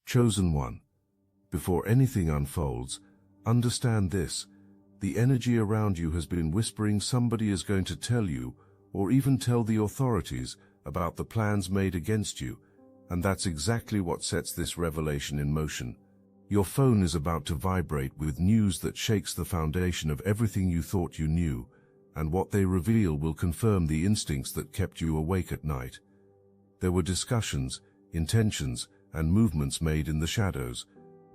Chosen one. Before anything unfolds, understand this. The energy around you has been whispering somebody is going to tell you, or even tell the authorities, about the plans made against you, and that's exactly what sets this revelation in motion. Your phone is about to vibrate with news that shakes the foundation of everything you thought you knew, and what they reveal will confirm the instincts that kept you awake at night. There were discussions, intentions, and movements made in the shadows,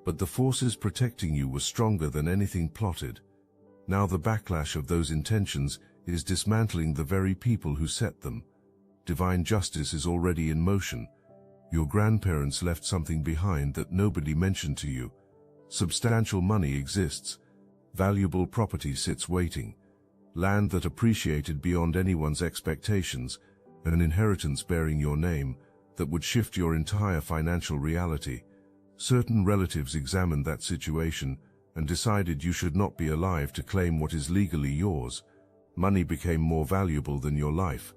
but the forces protecting you were stronger than anything plotted. Now the backlash of those intentions is dismantling the very people who set them. Divine justice is already in motion. Your grandparents left something behind that nobody mentioned to you. Substantial money exists. Valuable property sits waiting. Land that appreciated beyond anyone's expectations, an inheritance bearing your name that would shift your entire financial reality. Certain relatives examined that situation and decided you should not be alive to claim what is legally yours. Money became more valuable than your life.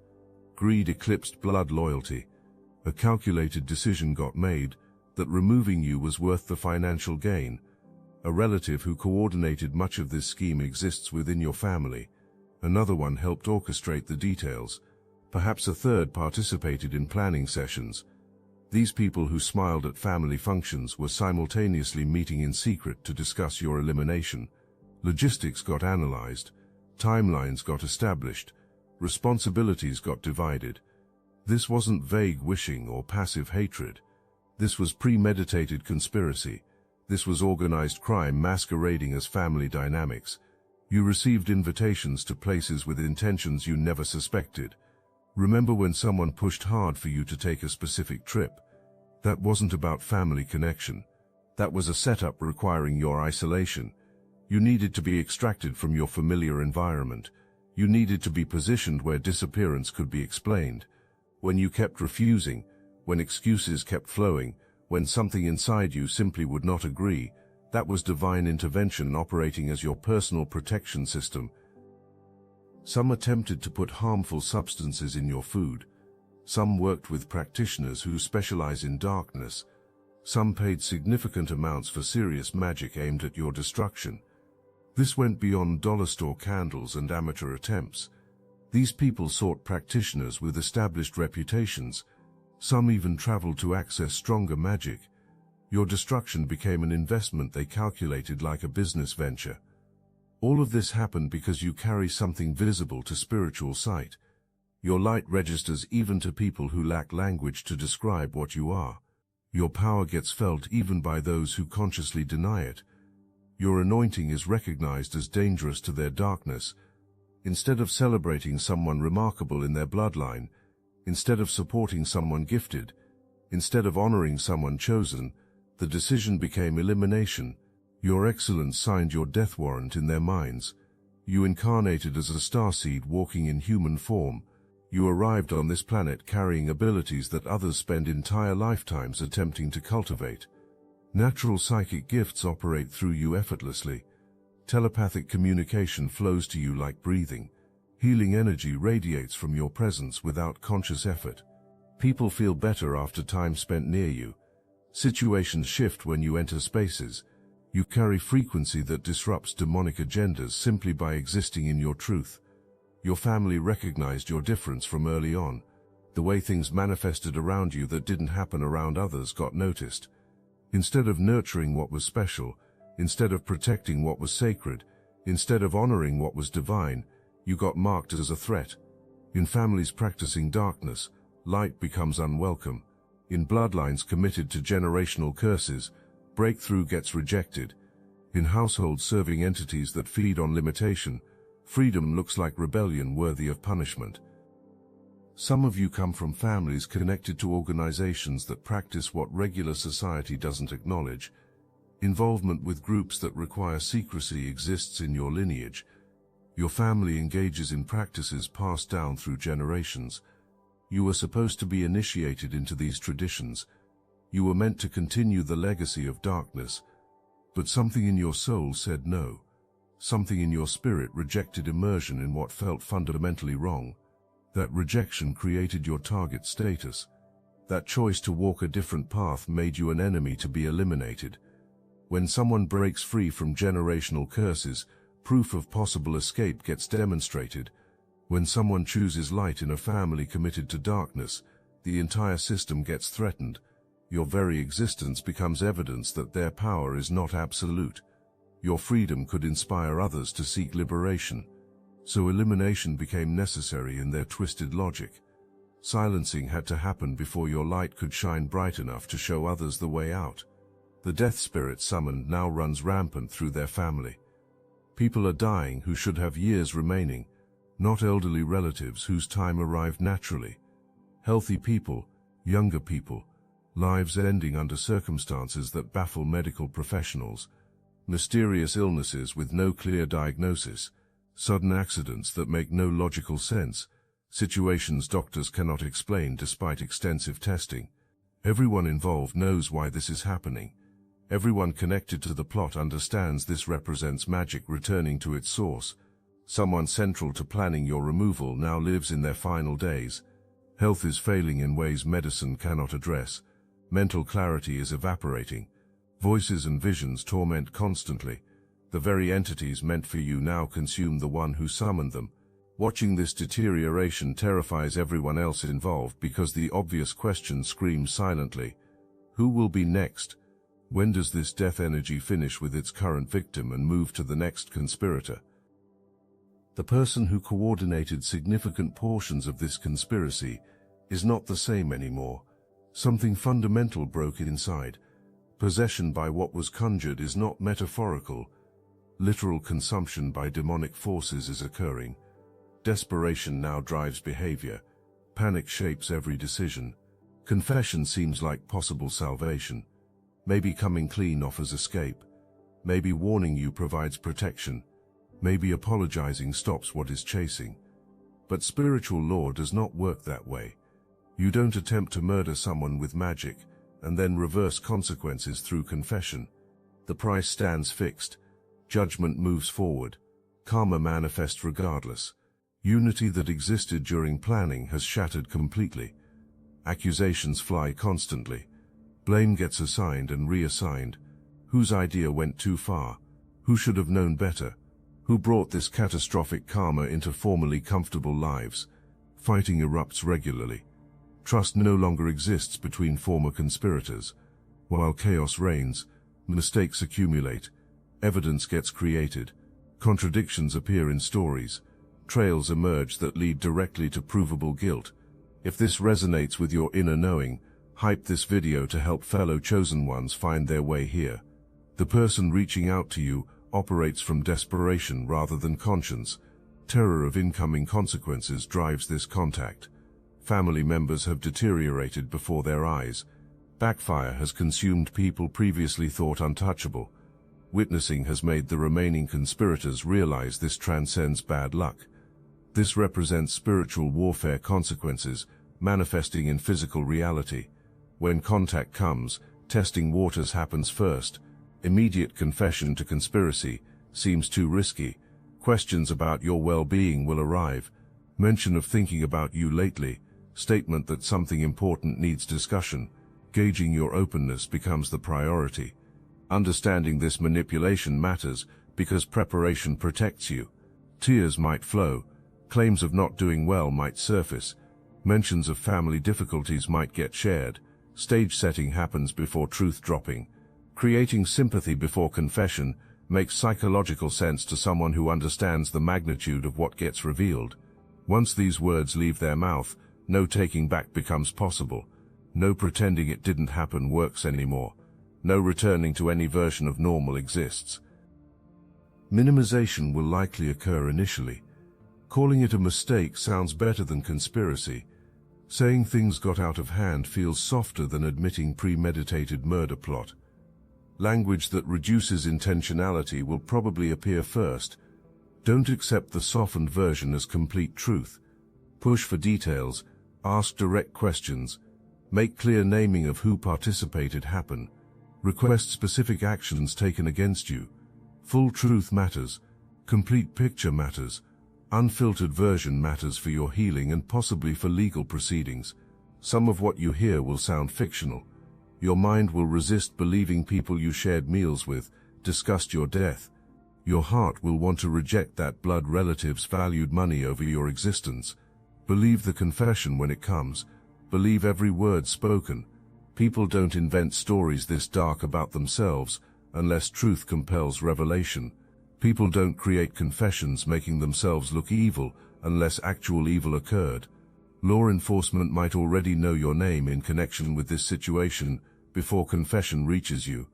Greed eclipsed blood loyalty. A calculated decision got made that removing you was worth the financial gain. A relative who coordinated much of this scheme exists within your family. Another one helped orchestrate the details. Perhaps a third participated in planning sessions. These people who smiled at family functions were simultaneously meeting in secret to discuss your elimination. Logistics got analyzed. Timelines got established. Responsibilities got divided. This wasn't vague wishing or passive hatred. This was premeditated conspiracy. This was organized crime masquerading as family dynamics. You received invitations to places with intentions you never suspected. Remember when someone pushed hard for you to take a specific trip? That wasn't about family connection. That was a setup requiring your isolation. You needed to be extracted from your familiar environment. You needed to be positioned where disappearance could be explained. When you kept refusing, when excuses kept flowing, when something inside you simply would not agree, that was divine intervention operating as your personal protection system. Some attempted to put harmful substances in your food. Some worked with practitioners who specialize in darkness. Some paid significant amounts for serious magic aimed at your destruction. This went beyond dollar store candles and amateur attempts. These people sought practitioners with established reputations. Some even traveled to access stronger magic. Your destruction became an investment they calculated like a business venture. All of this happened because you carry something visible to spiritual sight. Your light registers even to people who lack language to describe what you are. Your power gets felt even by those who consciously deny it. Your anointing is recognized as dangerous to their darkness. Instead of celebrating someone remarkable in their bloodline, instead of supporting someone gifted, instead of honoring someone chosen, the decision became elimination. Your excellence signed your death warrant in their minds. You incarnated as a starseed walking in human form. You arrived on this planet carrying abilities that others spend entire lifetimes attempting to cultivate. Natural psychic gifts operate through you effortlessly. Telepathic communication flows to you like breathing. Healing energy radiates from your presence without conscious effort. People feel better after time spent near you. Situations shift when you enter spaces. You carry frequency that disrupts demonic agendas simply by existing in your truth. Your family recognized your difference from early on. The way things manifested around you that didn't happen around others got noticed. Instead of nurturing what was special, instead of protecting what was sacred, instead of honoring what was divine, you got marked as a threat. In families practicing darkness, light becomes unwelcome. In bloodlines committed to generational curses, breakthrough gets rejected. In households serving entities that feed on limitation, freedom looks like rebellion worthy of punishment. Some of you come from families connected to organizations that practice what regular society doesn't acknowledge. Involvement with groups that require secrecy exists in your lineage. Your family engages in practices passed down through generations. You were supposed to be initiated into these traditions. You were meant to continue the legacy of darkness. But something in your soul said no. Something in your spirit rejected immersion in what felt fundamentally wrong. That rejection created your target status. That choice to walk a different path made you an enemy to be eliminated. When someone breaks free from generational curses, proof of possible escape gets demonstrated. When someone chooses light in a family committed to darkness, the entire system gets threatened. Your very existence becomes evidence that their power is not absolute. Your freedom could inspire others to seek liberation. So elimination became necessary in their twisted logic. Silencing had to happen before your light could shine bright enough to show others the way out. The death spirit summoned now runs rampant through their family. People are dying who should have years remaining, not elderly relatives whose time arrived naturally. Healthy people, younger people, lives ending under circumstances that baffle medical professionals, mysterious illnesses with no clear diagnosis, sudden accidents that make no logical sense, situations doctors cannot explain despite extensive testing. Everyone involved knows why this is happening. Everyone connected to the plot understands this represents magic returning to its source. Someone central to planning your removal now lives in their final days. Health is failing in ways medicine cannot address. Mental clarity is evaporating. Voices and visions torment constantly. The very entities meant for you now consume the one who summoned them. Watching this deterioration terrifies everyone else involved because the obvious question screams silently. Who will be next? When does this death energy finish with its current victim and move to the next conspirator? The person who coordinated significant portions of this conspiracy is not the same anymore. Something fundamental broke inside. Possession by what was conjured is not metaphorical. Literal consumption by demonic forces is occurring. Desperation now drives behavior. Panic shapes every decision. Confession seems like possible salvation. Maybe coming clean offers escape. Maybe warning you provides protection. Maybe apologizing stops what is chasing. But spiritual law does not work that way. You don't attempt to murder someone with magic and then reverse consequences through confession. The price stands fixed. Judgment moves forward. Karma manifests regardless. Unity that existed during planning has shattered completely. Accusations fly constantly. Blame gets assigned and reassigned. Whose idea went too far? Who should have known better? Who brought this catastrophic karma into formerly comfortable lives? Fighting erupts regularly. Trust no longer exists between former conspirators. While chaos reigns, mistakes accumulate. Evidence gets created. Contradictions appear in stories. Trails emerge that lead directly to provable guilt. If this resonates with your inner knowing, hype this video to help fellow chosen ones find their way here. The person reaching out to you operates from desperation rather than conscience. Terror of incoming consequences drives this contact. Family members have deteriorated before their eyes. Backfire has consumed people previously thought untouchable. Witnessing has made the remaining conspirators realize this transcends bad luck. This represents spiritual warfare consequences manifesting in physical reality. When contact comes, testing waters happens first. Immediate confession to conspiracy seems too risky. Questions about your well-being will arrive. Mention of thinking about you lately. Statement that something important needs discussion. Gauging your openness becomes the priority. Understanding this manipulation matters because preparation protects you. Tears might flow. Claims of not doing well might surface. Mentions of family difficulties might get shared. Stage setting happens before truth dropping. Creating sympathy before confession makes psychological sense to someone who understands the magnitude of what gets revealed. Once these words leave their mouth, no taking back becomes possible. No pretending it didn't happen works anymore. No returning to any version of normal exists. Minimization will likely occur initially. Calling it a mistake sounds better than conspiracy. Saying things got out of hand feels softer than admitting premeditated murder plot. Language that reduces intentionality will probably appear first. Don't accept the softened version as complete truth. Push for details, ask direct questions, make clear naming of who participated happen, request specific actions taken against you. Full truth matters, complete picture matters, unfiltered version matters for your healing and possibly for legal proceedings. Some of what you hear will sound fictional. Your mind will resist believing people you shared meals with discussed your death. Your heart will want to reject that blood relatives valued money over your existence. Believe the confession when it comes. Believe every word spoken. People don't invent stories this dark about themselves unless truth compels revelation. People don't create confessions making themselves look evil unless actual evil occurred. Law enforcement might already know your name in connection with this situation before confession reaches you.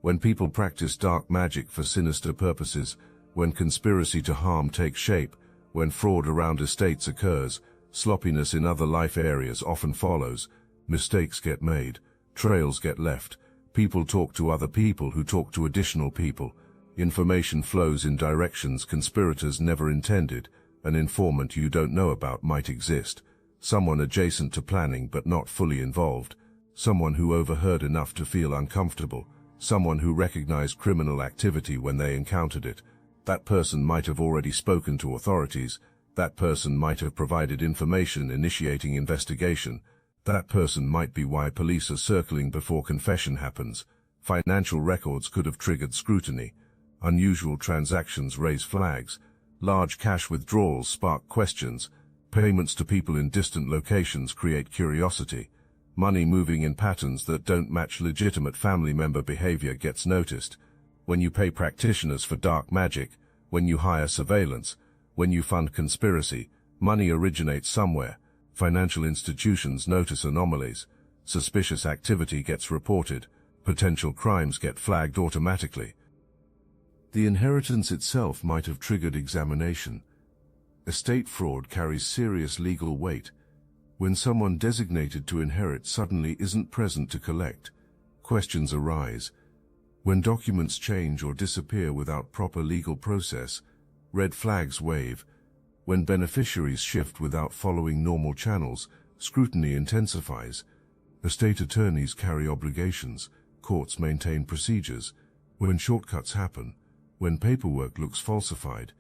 When people practice dark magic for sinister purposes, when conspiracy to harm takes shape, when fraud around estates occurs, sloppiness in other life areas often follows. Mistakes get made, trails get left, people talk to other people who talk to additional people. Information flows in directions conspirators never intended. An informant you don't know about might exist. Someone adjacent to planning but not fully involved. Someone who overheard enough to feel uncomfortable. Someone who recognized criminal activity when they encountered it. That person might have already spoken to authorities. That person might have provided information initiating investigation. That person might be why police are circling before confession happens. Financial records could have triggered scrutiny. Unusual transactions raise flags. Large cash withdrawals spark questions. Payments to people in distant locations create curiosity. Money moving in patterns that don't match legitimate family member behavior gets noticed. When you pay practitioners for dark magic, when you hire surveillance, when you fund conspiracy, money originates somewhere. Financial institutions notice anomalies. Suspicious activity gets reported. Potential crimes get flagged automatically. The inheritance itself might have triggered examination. Estate fraud carries serious legal weight. When someone designated to inherit suddenly isn't present to collect, questions arise. When documents change or disappear without proper legal process, red flags wave. When beneficiaries shift without following normal channels, scrutiny intensifies. Estate attorneys carry obligations, courts maintain procedures. When shortcuts happen, when paperwork looks falsified,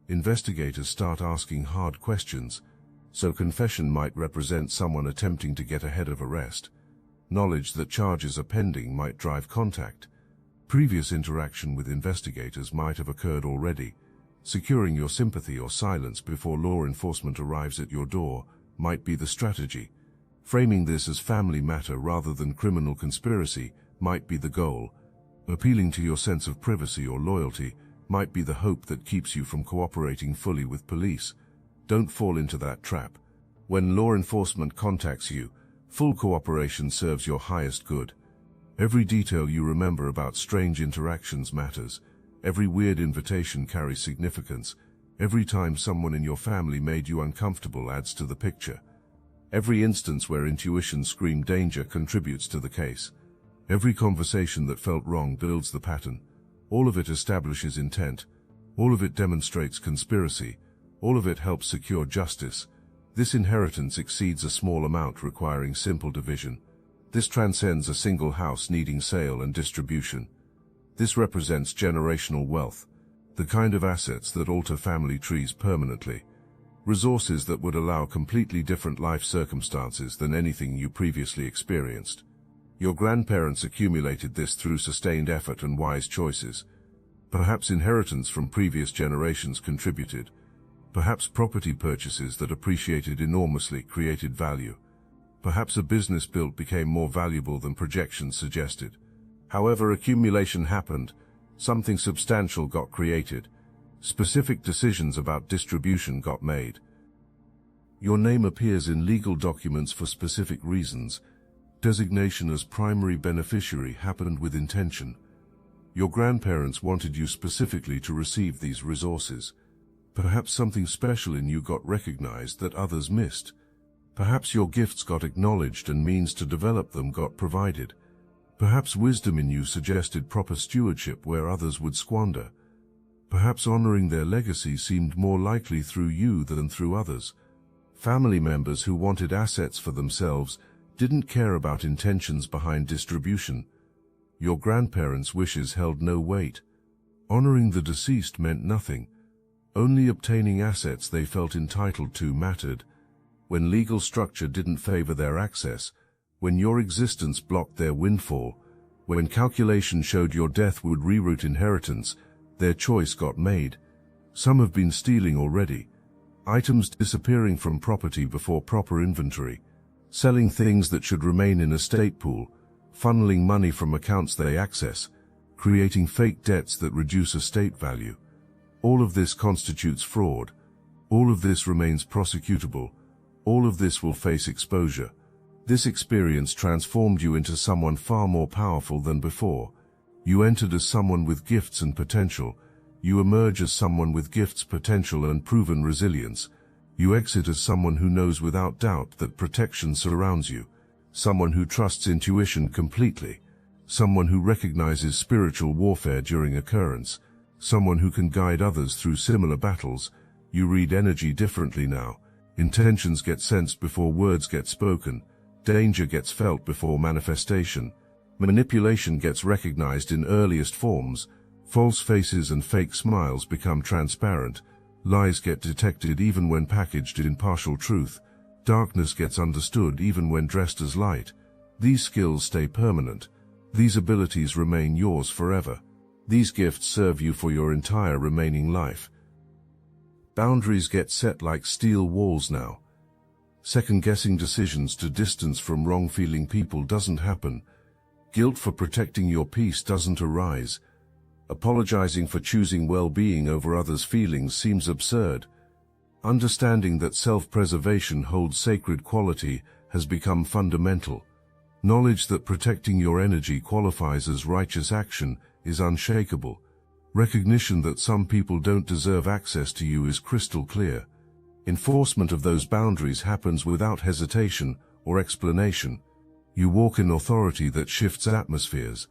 investigators start asking hard questions. So confession might represent someone attempting to get ahead of arrest. Knowledge that charges are pending might drive contact. Previous interaction with investigators might have occurred already. Securing your sympathy or silence before law enforcement arrives at your door might be the strategy. Framing this as family matter rather than criminal conspiracy might be the goal. Appealing to your sense of privacy or loyalty might be the hope that keeps you from cooperating fully with police. Don't fall into that trap. When law enforcement contacts you, full cooperation serves your highest good. Every detail you remember about strange interactions matters. Every weird invitation carries significance. Every time someone in your family made you uncomfortable adds to the picture. Every instance where intuition screamed danger contributes to the case. Every conversation that felt wrong builds the pattern. All of it establishes intent. All of it demonstrates conspiracy. All of it helps secure justice. This inheritance exceeds a small amount requiring simple division. This transcends a single house needing sale and distribution. This represents generational wealth, the kind of assets that alter family trees permanently. Resources that would allow completely different life circumstances than anything you previously experienced. Your grandparents accumulated this through sustained effort and wise choices. Perhaps inheritance from previous generations contributed. Perhaps property purchases that appreciated enormously created value. Perhaps a business built became more valuable than projections suggested. However accumulation happened, something substantial got created. Specific decisions about distribution got made. Your name appears in legal documents for specific reasons. Designation as primary beneficiary happened with intention. Your grandparents wanted you specifically to receive these resources. Perhaps something special in you got recognized that others missed. Perhaps your gifts got acknowledged and means to develop them got provided. Perhaps wisdom in you suggested proper stewardship where others would squander. Perhaps honoring their legacy seemed more likely through you than through others. Family members who wanted assets for themselves didn't care about intentions behind distribution. Your grandparents' wishes held no weight. Honoring the deceased meant nothing. Only obtaining assets they felt entitled to mattered. when legal structure didn't favor their access, when your existence blocked their windfall, when calculation showed your death would reroute inheritance, their choice got made. Some have been stealing already. Items disappearing from property before proper inventory, selling things that should remain in a state pool, funneling money from accounts they access, creating fake debts that reduce estate value. All of this constitutes fraud. All of this remains prosecutable. All of this will face exposure. This experience transformed you into someone far more powerful than before. You entered as someone with gifts and potential. You emerge as someone with gifts, potential, and proven resilience. You exit as someone who knows without doubt that protection surrounds you. Someone who trusts intuition completely. Someone who recognizes spiritual warfare during occurrence. Someone who can guide others through similar battles. You read energy differently now. Intentions get sensed before words get spoken. Danger gets felt before manifestation. Manipulation gets recognized in earliest forms. False faces and fake smiles become transparent. Lies get detected even when packaged in partial truth. Darkness gets understood even when dressed as light. These skills stay permanent. These abilities remain yours forever. These gifts serve you for your entire remaining life. Boundaries get set like steel walls now. Second-guessing decisions to distance from wrong-feeling people doesn't happen. Guilt for protecting your peace doesn't arise. Apologizing for choosing well-being over others' feelings seems absurd. Understanding that self-preservation holds sacred quality has become fundamental. Knowledge that protecting your energy qualifies as righteous action is unshakable. Recognition that some people don't deserve access to you is crystal clear. Enforcement of those boundaries happens without hesitation or explanation. You walk in authority that shifts atmospheres.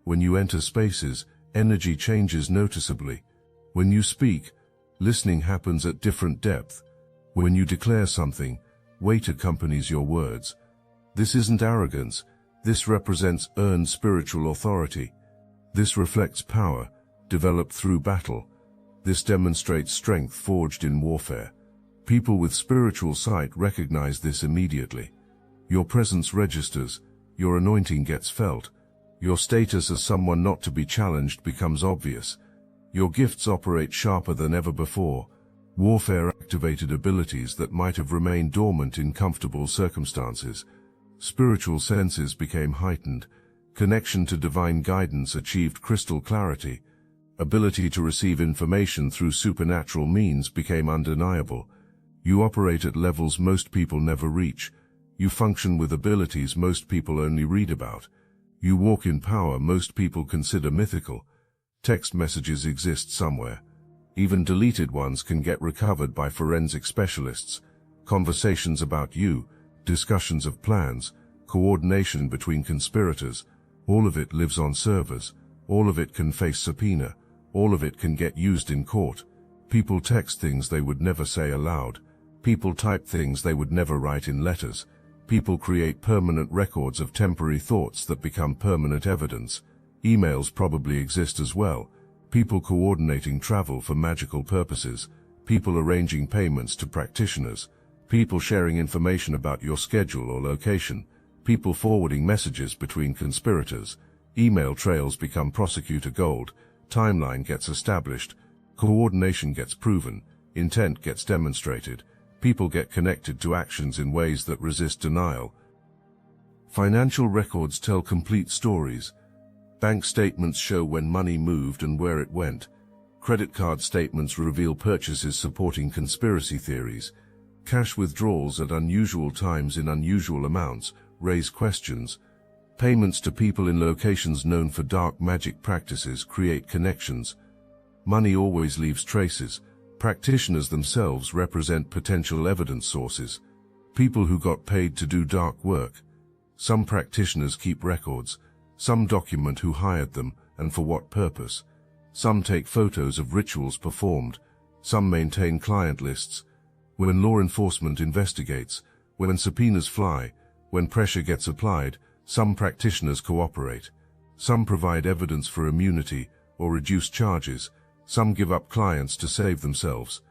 When you enter spaces, energy changes noticeably. When you speak, listening happens at different depth. When you declare something, weight accompanies your words. This isn't arrogance. This represents earned spiritual authority. This reflects power, developed through battle. This demonstrates strength forged in warfare. People with spiritual sight recognize this immediately. Your presence registers. Your anointing gets felt. Your status as someone not to be challenged becomes obvious. Your gifts operate sharper than ever before. Warfare activated abilities that might have remained dormant in comfortable circumstances. Spiritual senses became heightened. Connection to divine guidance achieved crystal clarity. Ability to receive information through supernatural means became undeniable. You operate at levels most people never reach. You function with abilities most people only read about. You walk in power most people consider mythical. Text messages exist somewhere. Even deleted ones can get recovered by forensic specialists. Conversations about you, discussions of plans, coordination between conspirators, all of it lives on servers. All of it can face subpoena. All of it can get used in court. People text things they would never say aloud. People type things they would never write in letters. People create permanent records of temporary thoughts that become permanent evidence. Emails probably exist as well. People coordinating travel for magical purposes. People arranging payments to practitioners. People sharing information about your schedule or location. People forwarding messages between conspirators. Email trails become prosecutor gold. Timeline gets established. Coordination gets proven. Intent gets demonstrated. People get connected to actions in ways that resist denial. Financial records tell complete stories. Bank statements show when money moved and where it went. Credit card statements reveal purchases supporting conspiracy theories. Cash withdrawals at unusual times in unusual amounts raise questions. Payments to people in locations known for dark magic practices create connections. Money always leaves traces. Practitioners themselves represent potential evidence sources. People who got paid to do dark work. Some practitioners keep records. Some document who hired them and for what purpose. Some take photos of rituals performed. Some maintain client lists. When law enforcement investigates, when subpoenas fly, when pressure gets applied, some practitioners cooperate. Some provide evidence for immunity or reduce charges. Some give up clients to save themselves.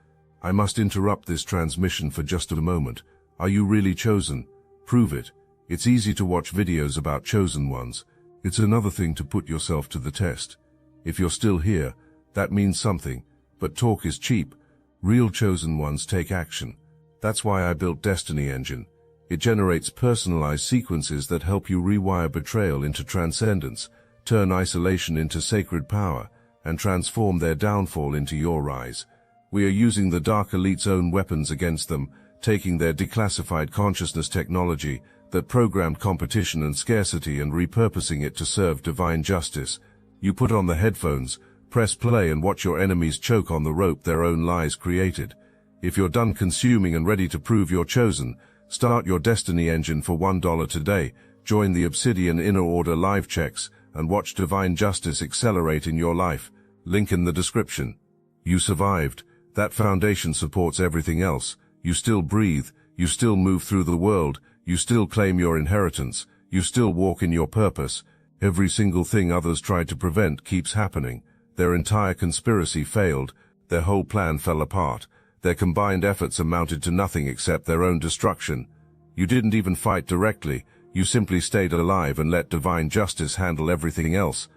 I must interrupt this transmission for just a moment. Are you really chosen? Prove it. It's easy to watch videos about chosen ones. It's another thing to put yourself to the test. If you're still here, that means something, but talk is cheap. Real chosen ones take action. That's why I built Destiny Engine. It generates personalized sequences that help you rewire betrayal into transcendence, turn isolation into sacred power, and transform their downfall into your rise. We are using the Dark Elite's own weapons against them, taking their declassified consciousness technology that programmed competition and scarcity and repurposing it to serve divine justice. You put on the headphones, press play and watch your enemies choke on the rope their own lies created. If you're done consuming and ready to prove you're chosen, start your Destiny Engine for $1 today, join the Obsidian Inner Order live checks, and watch divine justice accelerate in your life. Link in the description. You survived. That foundation supports everything else. You still breathe. You still move through the world. You still claim your inheritance. You still walk in your purpose. Every single thing others tried to prevent keeps happening. Their entire conspiracy failed. Their whole plan fell apart. Their combined efforts amounted to nothing except their own destruction. You didn't even fight directly. You simply stayed alive and let divine justice handle everything else.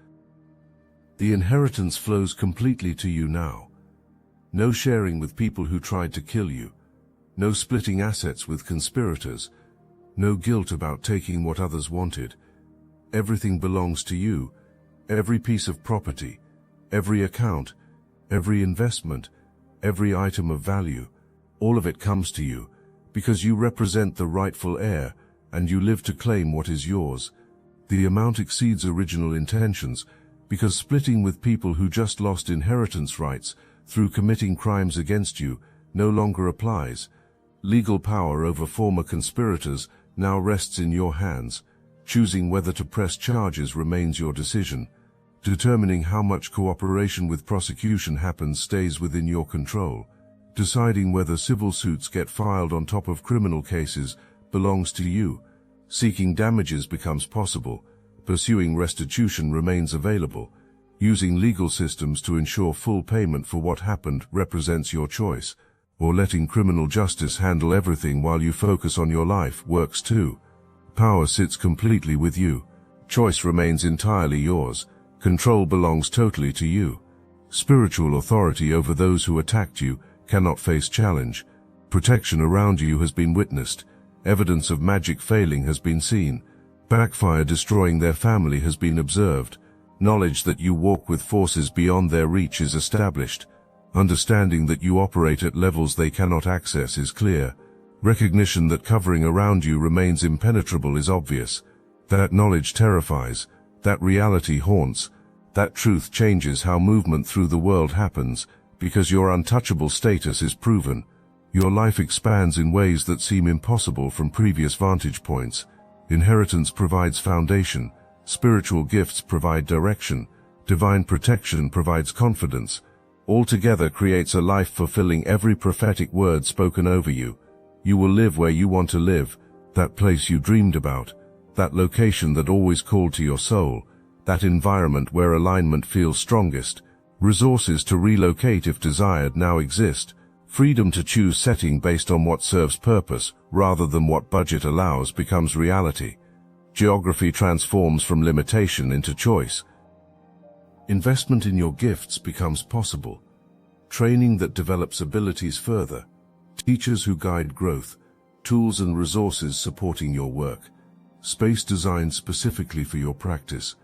The inheritance flows completely to you now. No sharing with people who tried to kill you. No splitting assets with conspirators. No guilt about taking what others wanted. Everything belongs to you. Every piece of property, every account, every investment, every item of value, all of it comes to you, because you represent the rightful heir, and you live to claim what is yours. The amount exceeds original intentions, because splitting with people who just lost inheritance rights through committing crimes against you no longer applies. Legal power over former conspirators now rests in your hands. Choosing whether to press charges remains your decision. Determining how much cooperation with prosecution happens stays within your control. Deciding whether civil suits get filed on top of criminal cases belongs to you. Seeking damages becomes possible. Pursuing restitution remains available. Using legal systems to ensure full payment for what happened represents your choice. Or letting criminal justice handle everything while you focus on your life works too. Power sits completely with you. Choice remains entirely yours. Control belongs totally to you. Spiritual authority over those who attacked you cannot face challenge. Protection around you has been witnessed. Evidence of magic failing has been seen. Backfire destroying their family has been observed. Knowledge that you walk with forces beyond their reach is established. Understanding that you operate at levels they cannot access is clear. Recognition that covering around you remains impenetrable is obvious. That knowledge terrifies. That reality haunts. That truth changes how movement through the world happens, because your untouchable status is proven. Your life expands in ways that seem impossible from previous vantage points. Inheritance provides foundation. Spiritual gifts provide direction. Divine protection provides confidence. All together creates a life fulfilling every prophetic word spoken over you. You will live where you want to live, that place you dreamed about, that location that always called to your soul, that environment where alignment feels strongest. Resources to relocate if desired now exist. Freedom to choose setting based on what serves purpose, rather than what budget allows, becomes reality. Geography transforms from limitation into choice. Investment in your gifts becomes possible. Training that develops abilities further. Teachers who guide growth. Tools and resources supporting your work. Space designed specifically for your practice.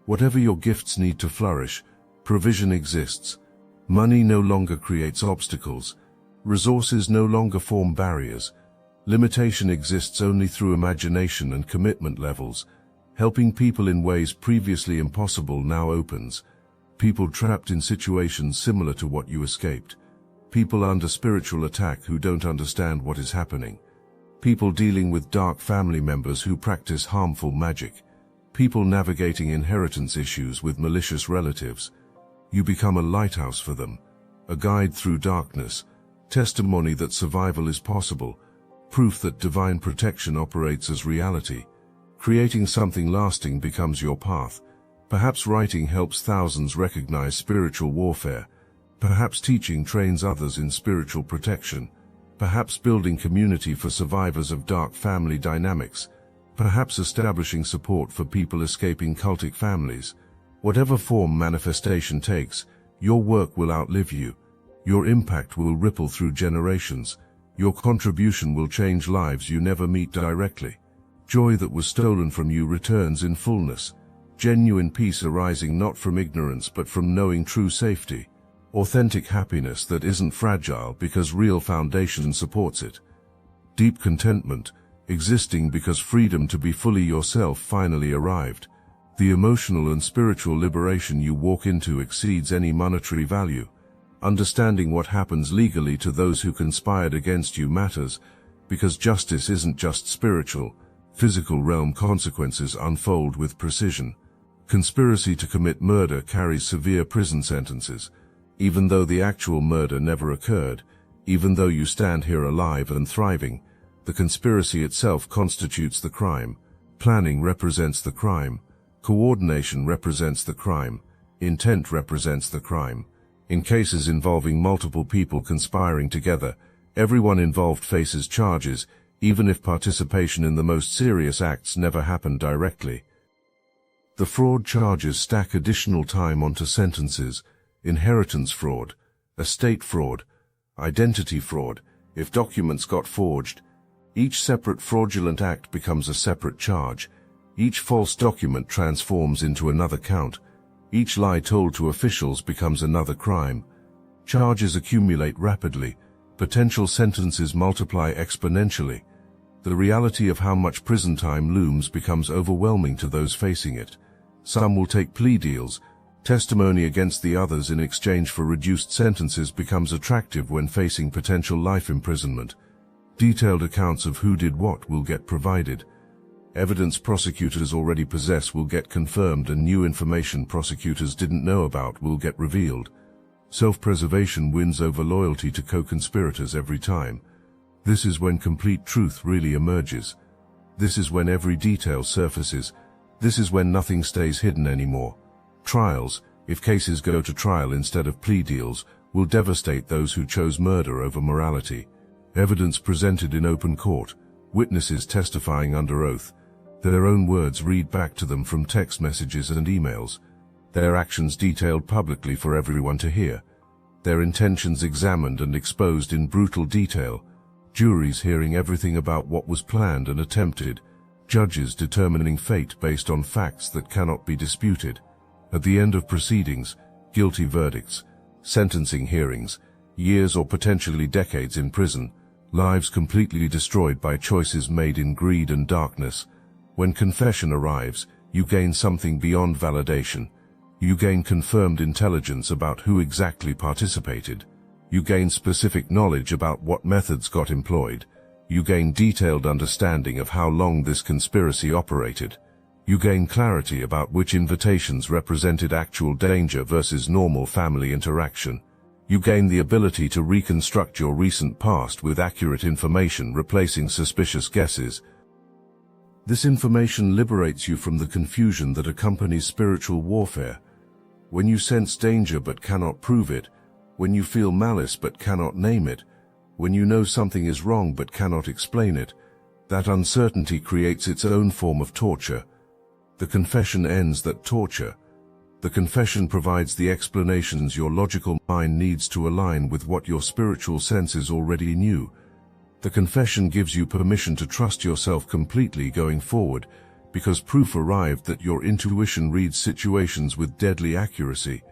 Whatever your gifts need to flourish, provision exists. Money no longer creates obstacles. Resources no longer form barriers. Limitation exists only through imagination and commitment levels. Helping people in ways previously impossible now opens. People trapped in situations similar to what you escaped. People under spiritual attack who don't understand what is happening. People dealing with dark family members who practice harmful magic. People navigating inheritance issues with malicious relatives. You become a lighthouse for them, a guide through darkness, testimony that survival is possible, proof that divine protection operates as reality. Creating something lasting becomes your path. Perhaps writing helps thousands recognize spiritual warfare. Perhaps teaching trains others in spiritual protection. Perhaps building community for survivors of dark family dynamics. Perhaps establishing support for people escaping cultic families. Whatever form manifestation takes, your work will outlive you. Your impact will ripple through generations. Your contribution will change lives you never meet directly. Joy that was stolen from you returns in fullness. Genuine peace arising not from ignorance but from knowing true safety. Authentic happiness that isn't fragile because real foundation supports it. Deep contentment, existing because freedom to be fully yourself finally arrived. The emotional and spiritual liberation you walk into exceeds any monetary value. Understanding what happens legally to those who conspired against you matters, because justice isn't just spiritual. Physical realm consequences unfold with precision. Conspiracy to commit murder carries severe prison sentences. Even though the actual murder never occurred, even though you stand here alive and thriving, the conspiracy itself constitutes the crime. Planning represents the crime. Coordination represents the crime. Intent represents the crime. In cases involving multiple people conspiring together, everyone involved faces charges, even if participation in the most serious acts never happened directly. The fraud charges stack additional time onto sentences: inheritance fraud, estate fraud, identity fraud. If documents got forged, each separate fraudulent act becomes a separate charge. Each false document transforms into another count. Each lie told to officials becomes another crime. Charges accumulate rapidly. Potential sentences multiply exponentially. The reality of how much prison time looms becomes overwhelming to those facing it. Some will take plea deals. Testimony against the others in exchange for reduced sentences becomes attractive when facing potential life imprisonment. Detailed accounts of who did what will get provided. Evidence prosecutors already possess will get confirmed, and new information prosecutors didn't know about will get revealed. Self-preservation wins over loyalty to co-conspirators every time. This is when complete truth really emerges. This is when every detail surfaces. This is when nothing stays hidden anymore. Trials, if cases go to trial instead of plea deals, will devastate those who chose murder over morality. Evidence presented in open court, witnesses testifying under oath, their own words read back to them from text messages and emails, their actions detailed publicly for everyone to hear, their intentions examined and exposed in brutal detail, juries hearing everything about what was planned and attempted, judges determining fate based on facts that cannot be disputed. At the end of proceedings, guilty verdicts, sentencing hearings, years or potentially decades in prison, lives completely destroyed by choices made in greed and darkness. When confession arrives, you gain something beyond validation. You gain confirmed intelligence about who exactly participated. You gain specific knowledge about what methods got employed. You gain detailed understanding of how long this conspiracy operated. You gain clarity about which invitations represented actual danger versus normal family interaction. You gain the ability to reconstruct your recent past with accurate information, replacing suspicious guesses. This information liberates you from the confusion that accompanies spiritual warfare. When you sense danger but cannot prove it, when you feel malice but cannot name it, when you know something is wrong but cannot explain it, that uncertainty creates its own form of torture. The confession ends that torture. The confession provides the explanations your logical mind needs to align with what your spiritual senses already knew. The confession gives you permission to trust yourself completely going forward, because proof arrived that your intuition reads situations with deadly accuracy.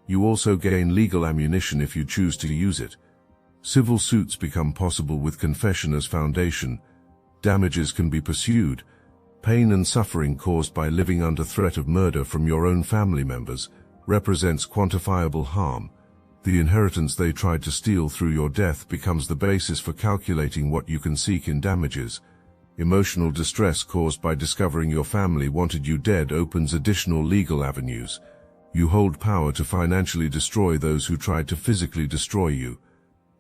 You also gain legal ammunition if you choose to use it. Civil suits become possible with confession as foundation. Damages can be pursued. Pain and suffering caused by living under threat of murder from your own family members represents quantifiable harm. The inheritance they tried to steal through your death becomes the basis for calculating what you can seek in damages. Emotional distress caused by discovering your family wanted you dead opens additional legal avenues. You hold power to financially destroy those who tried to physically destroy you.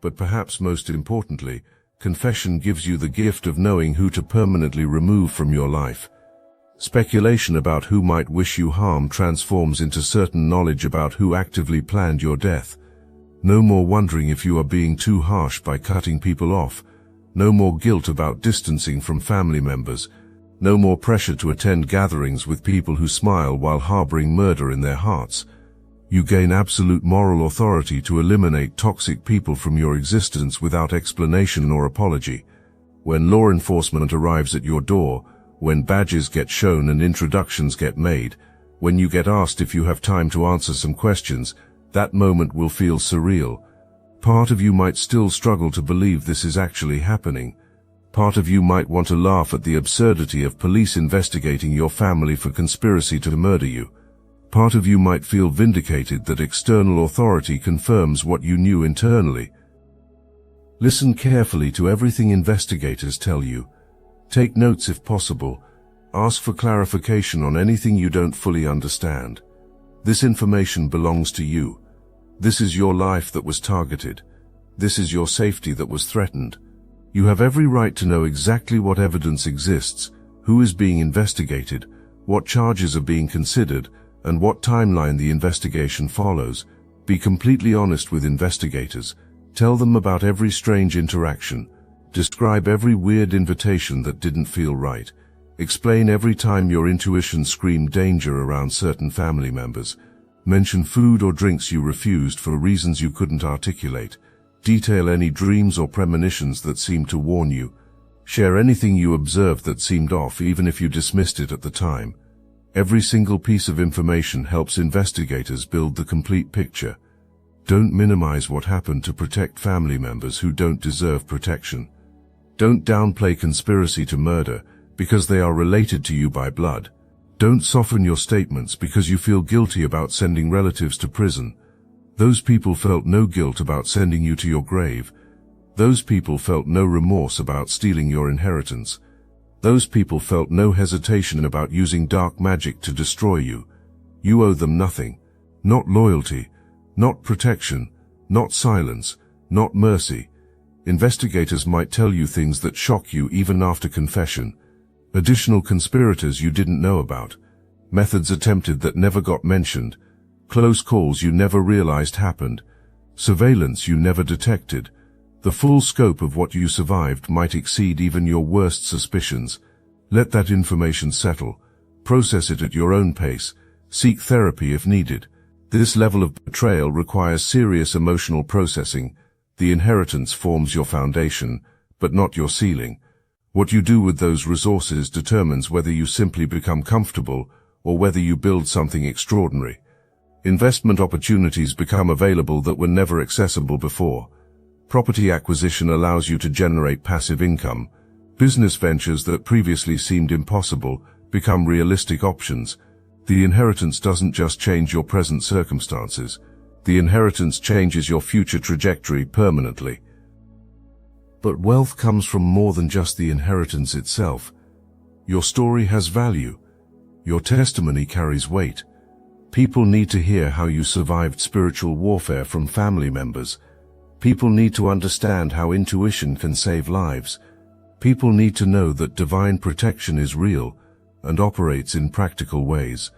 But perhaps most importantly, confession gives you the gift of knowing who to permanently remove from your life. Speculation about who might wish you harm transforms into certain knowledge about who actively planned your death. No more wondering if you are being too harsh by cutting people off. No more guilt about distancing from family members. No more pressure to attend gatherings with people who smile while harboring murder in their hearts. You gain absolute moral authority to eliminate toxic people from your existence without explanation or apology. When law enforcement arrives at your door, when badges get shown and introductions get made, when you get asked if you have time to answer some questions, that moment will feel surreal. Part of you might still struggle to believe this is actually happening. Part of you might want to laugh at the absurdity of police investigating your family for conspiracy to murder you. Part of you might feel vindicated that external authority confirms what you knew internally. Listen carefully to everything investigators tell you. Take notes if possible. Ask for clarification on anything you don't fully understand. This information belongs to you. This is your life that was targeted. This is your safety that was threatened. You have every right to know exactly what evidence exists, who is being investigated, what charges are being considered, and what timeline the investigation follows. Be completely honest with investigators. Tell them about every strange interaction. Describe every weird invitation that didn't feel right. Explain every time your intuition screamed danger around certain family members. Mention food or drinks you refused for reasons you couldn't articulate. Detail any dreams or premonitions that seemed to warn you. Share anything you observed that seemed off, even if you dismissed it at the time. Every single piece of information helps investigators build the complete picture. Don't minimize what happened to protect family members who don't deserve protection. Don't downplay conspiracy to murder because they are related to you by blood. Don't soften your statements because you feel guilty about sending relatives to prison. Those people felt no guilt about sending you to your grave. Those people felt no remorse about stealing your inheritance. Those people felt no hesitation about using dark magic to destroy you. You owe them nothing. Not loyalty, not protection, not silence, not mercy. Investigators might tell you things that shock you even after confession. Additional conspirators you didn't know about. Methods attempted that never got mentioned. Close calls you never realized happened. Surveillance you never detected. The full scope of what you survived might exceed even your worst suspicions. Let that information settle. Process it at your own pace. Seek therapy if needed. This level of betrayal requires serious emotional processing. The inheritance forms your foundation, but not your ceiling. What you do with those resources determines whether you simply become comfortable or whether you build something extraordinary. Investment opportunities become available that were never accessible before. Property acquisition allows you to generate passive income. Business ventures that previously seemed impossible become realistic options. The inheritance doesn't just change your present circumstances. The inheritance changes your future trajectory permanently. But wealth comes from more than just the inheritance itself. Your story has value. Your testimony carries weight. People need to hear how you survived spiritual warfare from family members. People need to understand how intuition can save lives. People need to know that divine protection is real and operates in practical ways.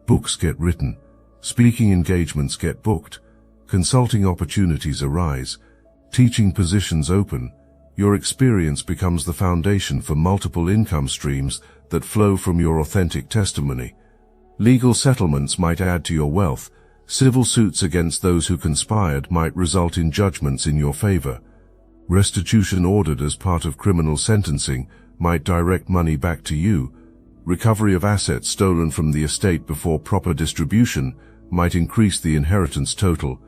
Books get written. Speaking engagements get booked. Consulting opportunities arise. Teaching positions open. Your experience becomes the foundation for multiple income streams that flow from your authentic testimony. Legal settlements might add to your wealth. Civil suits against those who conspired might result in judgments in your favor. Restitution ordered as part of criminal sentencing might direct money back to you. Recovery of assets stolen from the estate before proper distribution might increase the inheritance total.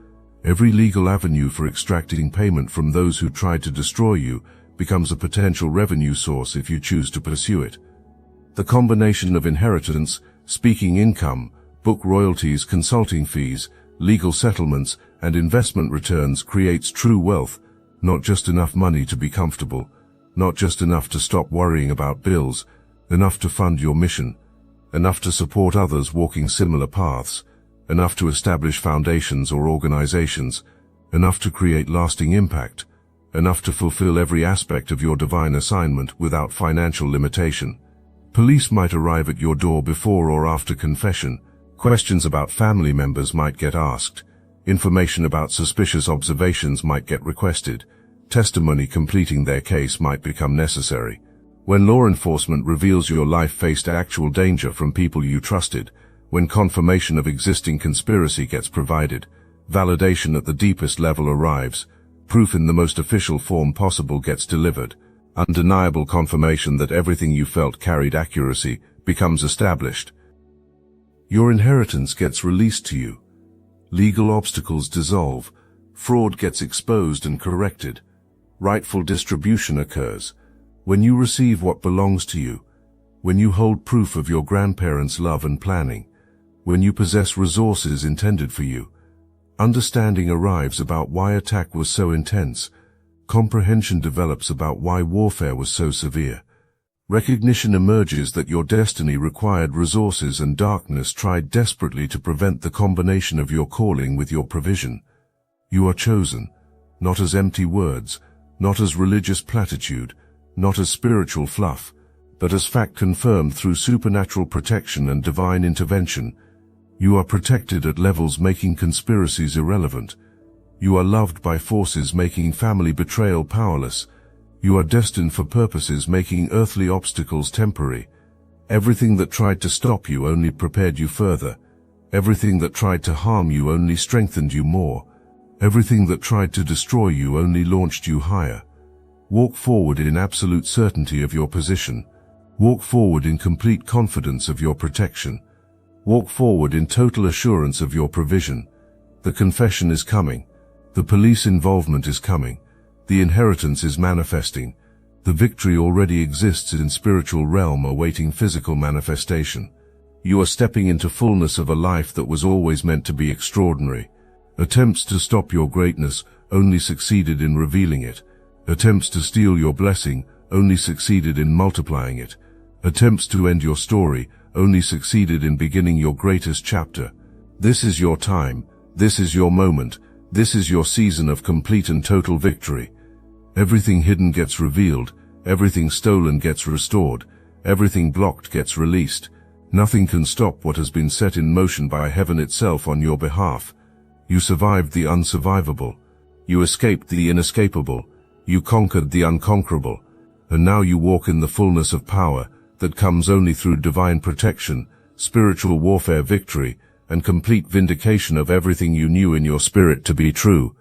Every legal avenue for extracting payment from those who tried to destroy you becomes a potential revenue source if you choose to pursue it. The combination of inheritance, speaking income, book royalties, consulting fees, legal settlements, and investment returns creates true wealth, not just enough money to be comfortable, not just enough to stop worrying about bills, enough to fund your mission, enough to support others walking similar paths, enough to establish foundations or organizations, enough to create lasting impact, enough to fulfill every aspect of your divine assignment without financial limitation. Police might arrive at your door before or after confession. Questions about family members might get asked. Information about suspicious observations might get requested. Testimony completing their case might become necessary. When law enforcement reveals your life faced actual danger from people you trusted, when confirmation of existing conspiracy gets provided, validation at the deepest level arrives, proof in the most official form possible gets delivered, undeniable confirmation that everything you felt carried accuracy becomes established. Your inheritance gets released to you. Legal obstacles dissolve. Fraud gets exposed and corrected. Rightful distribution occurs. When you receive what belongs to you, when you hold proof of your grandparents' love and planning, when you possess resources intended for you, understanding arrives about why attack was so intense. Comprehension develops about why warfare was so severe. Recognition emerges that your destiny required resources and darkness tried desperately to prevent the combination of your calling with your provision. You are chosen, not as empty words, not as religious platitude, not as spiritual fluff, but as fact confirmed through supernatural protection and divine intervention. You are protected at levels making conspiracies irrelevant. You are loved by forces making family betrayal powerless. You are destined for purposes making earthly obstacles temporary. Everything that tried to stop you only prepared you further. Everything that tried to harm you only strengthened you more. Everything that tried to destroy you only launched you higher. Walk forward in absolute certainty of your position. Walk forward in complete confidence of your protection. Walk forward in total assurance of your provision. The confession is coming. The police involvement is coming. The inheritance is manifesting. The victory already exists in spiritual realm awaiting physical manifestation. You are stepping into fullness of a life that was always meant to be extraordinary. Attempts to stop your greatness only succeeded in revealing it. Attempts to steal your blessing only succeeded in multiplying it. Attempts to end your story only succeeded in beginning your greatest chapter. This is your time. This is your moment. This is your season of complete and total victory. Everything hidden gets revealed. Everything stolen gets restored. Everything blocked gets released. Nothing can stop what has been set in motion by heaven itself on your behalf. You survived the unsurvivable. You escaped the inescapable. You conquered the unconquerable. And now you walk in the fullness of power that comes only through divine protection, spiritual warfare victory, and complete vindication of everything you knew in your spirit to be true.